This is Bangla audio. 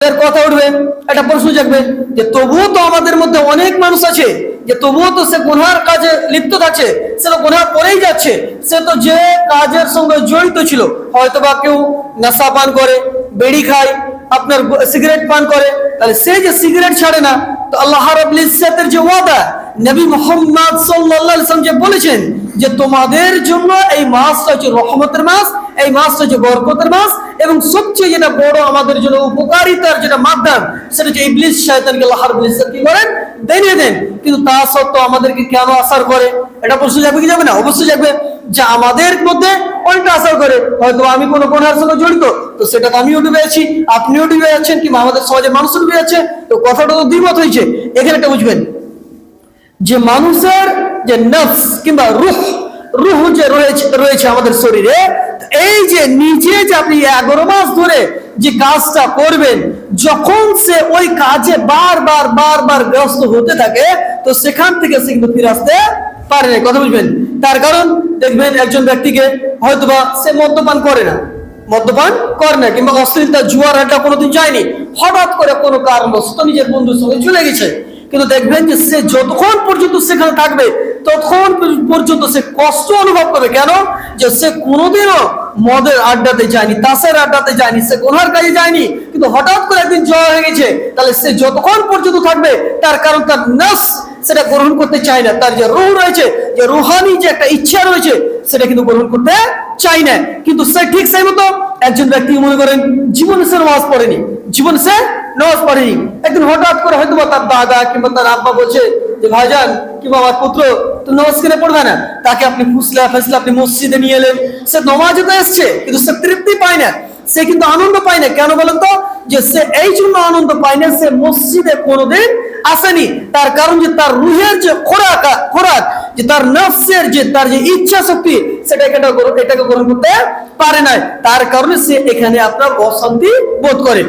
আমাদের কথা উঠবে, একটা প্রশ্ন জাগবে যে তবুও তো আমাদের মধ্যে অনেক মানুষ আছে যে তবুও তো সে গুনার কাজে লিপ্ত থাকছে, সে তো গুনাহ করেই যাচ্ছে, সে তো যে কাজের সঙ্গে জড়িত ছিল, হয়তো বা কেউ নেশা পান করে, বেড়ি খায়, আপনার সিগারেট পান করে, তাহলে সে যে সিগারেট ছাড়ে না, তো আল্লাহ রাব্বুল ইজ্জাতের যে ওয়াদা, নবী মুহাম্মদ সাল্লাল্লাহু আলাইহি ওয়াসাল্লাম যে বলেছেন যে তোমাদের জন্য এই মাসটা হচ্ছে রহমতের মাস, এই মাসটা হচ্ছে বরকতের মাস, এবং সবচেয়ে যেটা বড় আমাদের জন্য উপকারিতার যেটা মাধ্যম, সেটা হচ্ছে ইবলিস শয়তানকে আল্লাহ রাব্বুল ইজ্জাত কি করেন, দেনিয়ে দেন। কিন্তু তা সত্ত্বেও আমাদেরকে কেন আসার করে, এটা প্রশ্ন যাবে কি যাবে না? অবশ্যই যাবে, যে আমাদের মধ্যে অনেকটা আসার করে। হয়তো আমি কোনো গুনাহের সঙ্গে জড়িত, তো সেটা তো আমিও ডুবে আছি, আপনিও ডুবে যাচ্ছেন, কিংবা আমাদের সমাজের মানুষ ডুবে যাচ্ছে, তো কথাটা তো দ্বিমত হয়েছে। এখানে একটা বুঝবেন যে মানুষের যে নফস কিংবা রুহ যে রয়েছে আমাদের শরীরে, এই যে নিজে যে আপনি 11 মাস ধরে যে কাজটা করবেন, যখন সে ওই কাজে বারবার ব্যস্ত হতে থাকে, তো সেখান থেকে সে কিন্তু ফিরে আসতে পারে না। কথা বুঝবেন? তার কারণ দেখবেন একজন ব্যক্তিকে হয়তোবা সে মদ্যপান করে না, কিংবা অশ্লীলতা জুয়ার আড্ডা কোনোদিন যায়নি, হঠাৎ করে কোনো কারণবশত নিজের বন্ধুর সঙ্গে চলে গেছে, কিন্তু দেখবেন যে সে যতক্ষণ পর্যন্ত সেখানে থাকবে ততক্ষণ পর্যন্ত সে কষ্ট অনুভব করবে। কেন? যে সে কোনোদিনও মদের আড্ডাতে যায়নি, তাসের আড্ডাতে যায়নি, সে গুনার কাজে যায়নি, কিন্তু হঠাৎ করে একদিন জয় হয়ে গেছে, তাহলে সে যতক্ষণ পর্যন্ত থাকবে, তার কারণ তার নফস সেটা গ্রহণ করতে চায় না, তার যে রূহ রয়েছে, যে রুহানি যে একটা ইচ্ছা রয়েছে, সেটা কিন্তু গ্রহণ করতে চায় না। কিন্তু সে ঠিক সেই মতো একজন ব্যক্তি মনে করেন জীবনে সে নামাজ পড়েনি, একদিন হঠাৎ করে হয়তো তার দাদা কিংবা তার আব্বা বলছে যে ভাইজান কিংবা আমার পুত্র তো নামাজ কেন পড়বে না, তাকে আপনি ফুসলা আপনি মসজিদে নিয়ে এলেন, সে নামাজে তো এসছে, কিন্তু সে তৃপ্তি পায় না, সে কিন্তু আনন্দ পায় না। কেন বলেন তো? যে সে এই জন্য আনন্দ পায় না, সে মসজিদে কোনোদিন আসেনি, তার কারণ যে তার রুহের যে খোরাক যে তার নফসের যে তার যে ইচ্ছা শক্তি, এটাকে গ্রহণ করতে পারে না, তার কারণে সে এখানে আপনার অশান্তি বোধ করে।